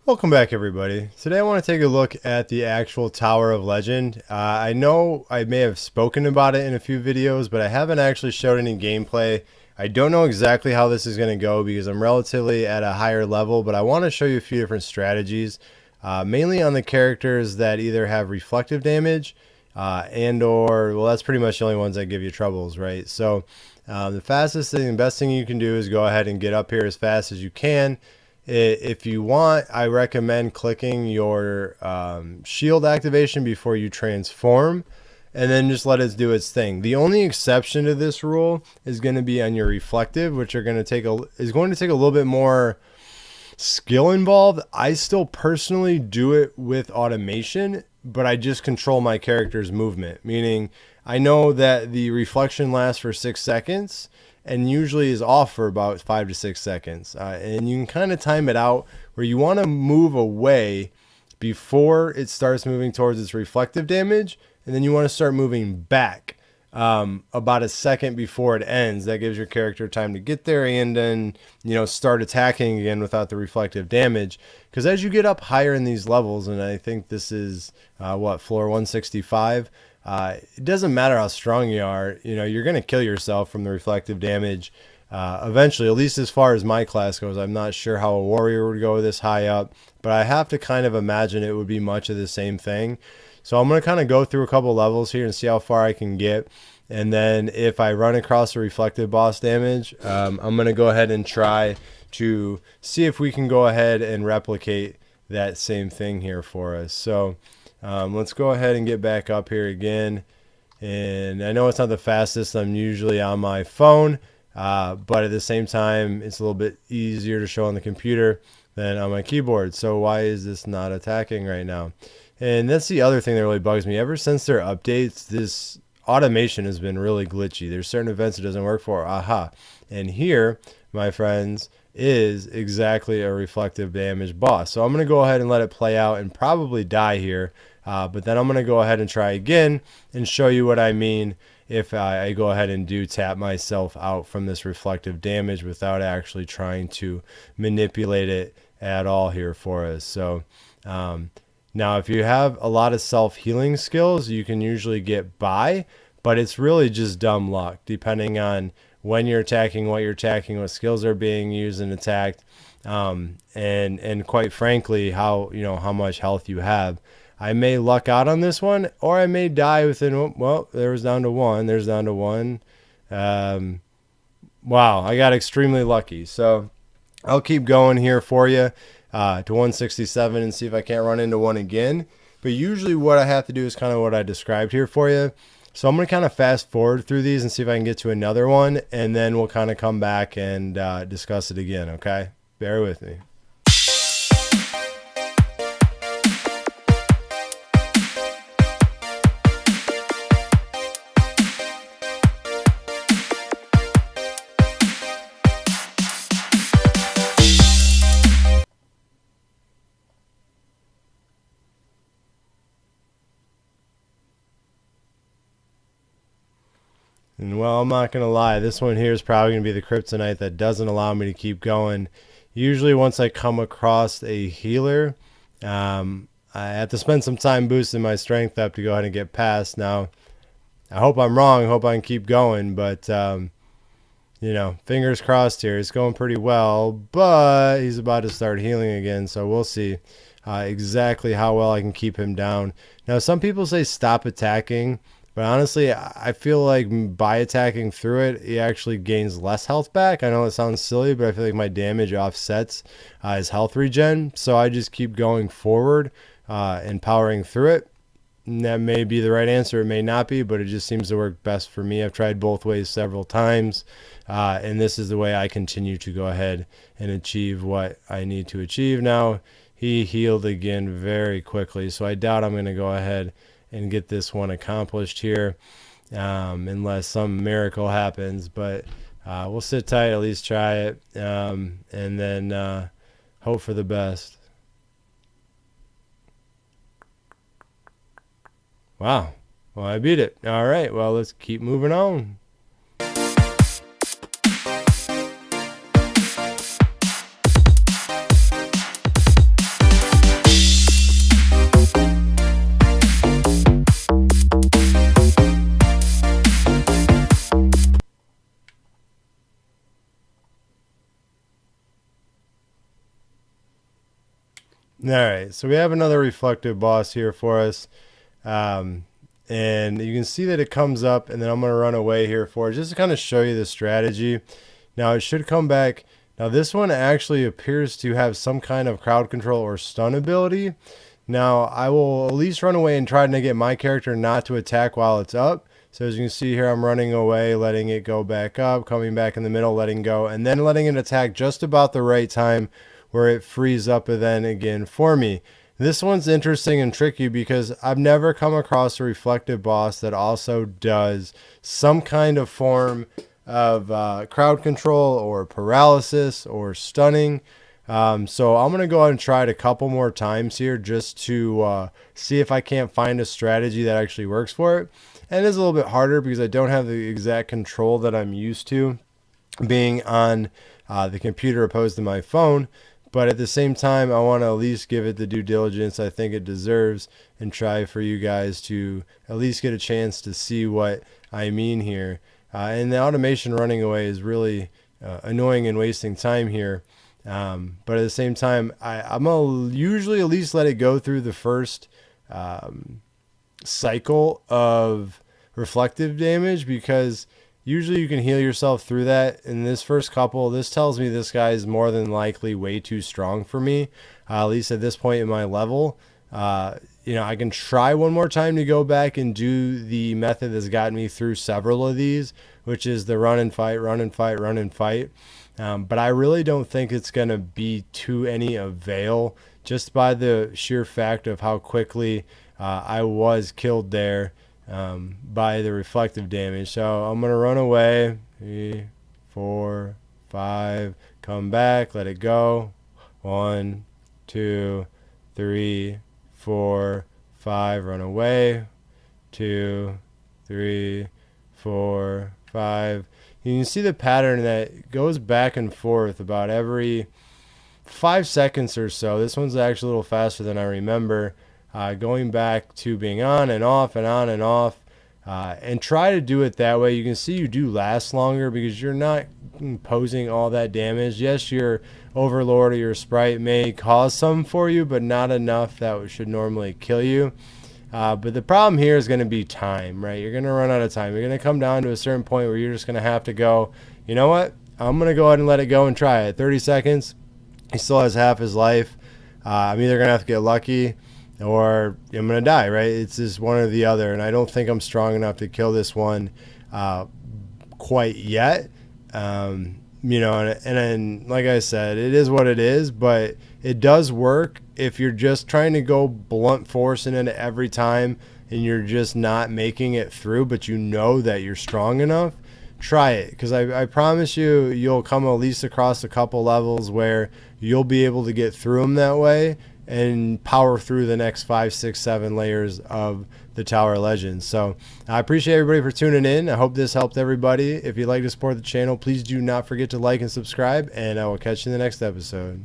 Welcome back, everybody. Today I want to take a look at the actual Tower of Legend. I know I may have spoken about it in a few videos, but I haven't actually showed any gameplay. I don't know exactly how this is going to go because I'm relatively at a higher level, but I want to show you a few different strategies, mainly on the characters that either have reflective damage well, that's pretty much the only ones that give you troubles, right? So the fastest thing, the best thing you can do is go ahead and get up here as fast as you can. If you want, I recommend clicking your shield activation before you transform, and then just let it do its thing. The only exception to this rule is going to be on your reflective, which is going to take a little bit more skill involved. I still personally do it with automation, but I just control my character's movement, meaning I know that the reflection lasts for 6 seconds and usually is off for about 5 to 6 seconds. And you can kind of time it out where you want to move away before it starts moving towards its reflective damage, and then you want to start moving back about a second before it ends. That gives your character time to get there and then, start attacking again without the reflective damage. Because as you get up higher in these levels, and I think this is floor 165, it doesn't matter how strong you are, you're going to kill yourself from the reflective damage eventually, at least as far as my class goes. I'm not sure how a warrior would go this high up, but I have to kind of imagine it would be much of the same thing. So I'm going to kind of go through a couple levels here and see how far I can get. And then if I run across the reflective boss damage, I'm going to go ahead and try to see if we can go ahead and replicate that same thing here for us. So let's go ahead and get back up here again. And I know it's not the fastest. I'm usually on my phone, but at the same time, it's a little bit easier to show on the computer than on my keyboard. So why is this not attacking right now? And that's the other thing that really bugs me. Ever since their updates, this automation has been really glitchy. There's certain events it doesn't work for. Aha. And here, my friends, is exactly a reflective damage boss. So I'm going to go ahead and let it play out and probably die here. But then I'm going to go ahead and try again and show you what I mean if I go ahead and do tap myself out from this reflective damage without actually trying to manipulate it at all here for us. So now if you have a lot of self-healing skills, you can usually get by, but it's really just dumb luck depending on when you're attacking, what you're attacking, what skills are being used and attacked, and quite frankly, how much health you have. I may luck out on this one, or I may die within, well, there's down to one. Wow, I got extremely lucky. So I'll keep going here for you to 167 and see if I can't run into one again. But usually what I have to do is kind of what I described here for you. So I'm going to kind of fast forward through these and see if I can get to another one, and then we'll kind of come back and discuss it again, okay? Bear with me. And well, I'm not going to lie, this one here is probably going to be the kryptonite that doesn't allow me to keep going. Usually once I come across a healer, I have to spend some time boosting my strength up to go ahead and get past. Now, I hope I'm wrong. I hope I can keep going, but, fingers crossed here. It's going pretty well, but he's about to start healing again, so we'll see exactly how well I can keep him down. Now, some people say stop attacking. But honestly, I feel like by attacking through it, he actually gains less health back. I know it sounds silly, but I feel like my damage offsets his health regen. So I just keep going forward and powering through it. And that may be the right answer. It may not be, but it just seems to work best for me. I've tried both ways several times. And this is the way I continue to go ahead and achieve what I need to achieve. Now, he healed again very quickly. So I doubt I'm going to go ahead and get this one accomplished here unless some miracle happens, but we'll sit tight, at least try it, and then hope for the best. Wow, well, I beat it. All right, well, let's keep moving on. Alright, so we have another reflective boss here for us. Um, and you can see that it comes up, and then I'm going to run away here for it, just to kind of show you the strategy. Now it should come back. Now this one actually appears to have some kind of crowd control or stun ability. Now I will at least run away and try to get my character not to attack while it's up. So as you can see here, I'm running away, letting it go back up, coming back in the middle, letting go, and then letting it attack just about the right time where it frees up and then again for me. This one's interesting and tricky because I've never come across a reflective boss that also does some kind of form of crowd control or paralysis or stunning. So I'm going to go ahead and try it a couple more times here just to see if I can't find a strategy that actually works for it. And it is a little bit harder because I don't have the exact control that I'm used to being on the computer opposed to my phone. But at the same time, I want to at least give it the due diligence I think it deserves and try for you guys to at least get a chance to see what I mean here. And the automation running away is really annoying and wasting time here. But at the same time, I'm going to usually at least let it go through the first cycle of reflective damage, because usually you can heal yourself through that. In this first couple, this tells me this guy is more than likely way too strong for me, at least at this point in my level. I can try one more time to go back and do the method that's gotten me through several of these, which is the run and fight, run and fight, run and fight. But I really don't think it's going to be to any avail, just by the sheer fact of how quickly I was killed there by the reflective damage. So I'm going to run away. 3, 4, 5, come back, let it go. 1, 2, 3, 4, 5, run away. 2, 3, 4, 5. You can see the pattern that goes back and forth about every 5 seconds or so. This one's actually a little faster than I remember. Going back to being on and off and on and off. And try to do it that way. You can see you do last longer because you're not imposing all that damage. Yes, your overlord or your sprite may cause some for you, but not enough that should normally kill you. But the problem here is going to be time, right? You're going to run out of time. You're going to come down to a certain point where you're just going to have to go, you know what? I'm going to go ahead and let it go and try it. 30 seconds. He still has half his life. I'm either going to have to get lucky or I'm going to die, right? It's just one or the other. And I don't think I'm strong enough to kill this one quite yet. And then, like I said, it is what it is, but it does work if you're just trying to go blunt force in it every time and you're just not making it through, but you know that you're strong enough. Try it, because I promise you'll come at least across a couple levels where you'll be able to get through them that way and power through the next 5, 6, 7 layers of the Tower Legends. So I appreciate everybody for tuning in. I hope this helped everybody. If you'd like to support the channel, please do not forget to like and subscribe, and I will catch you in the next episode.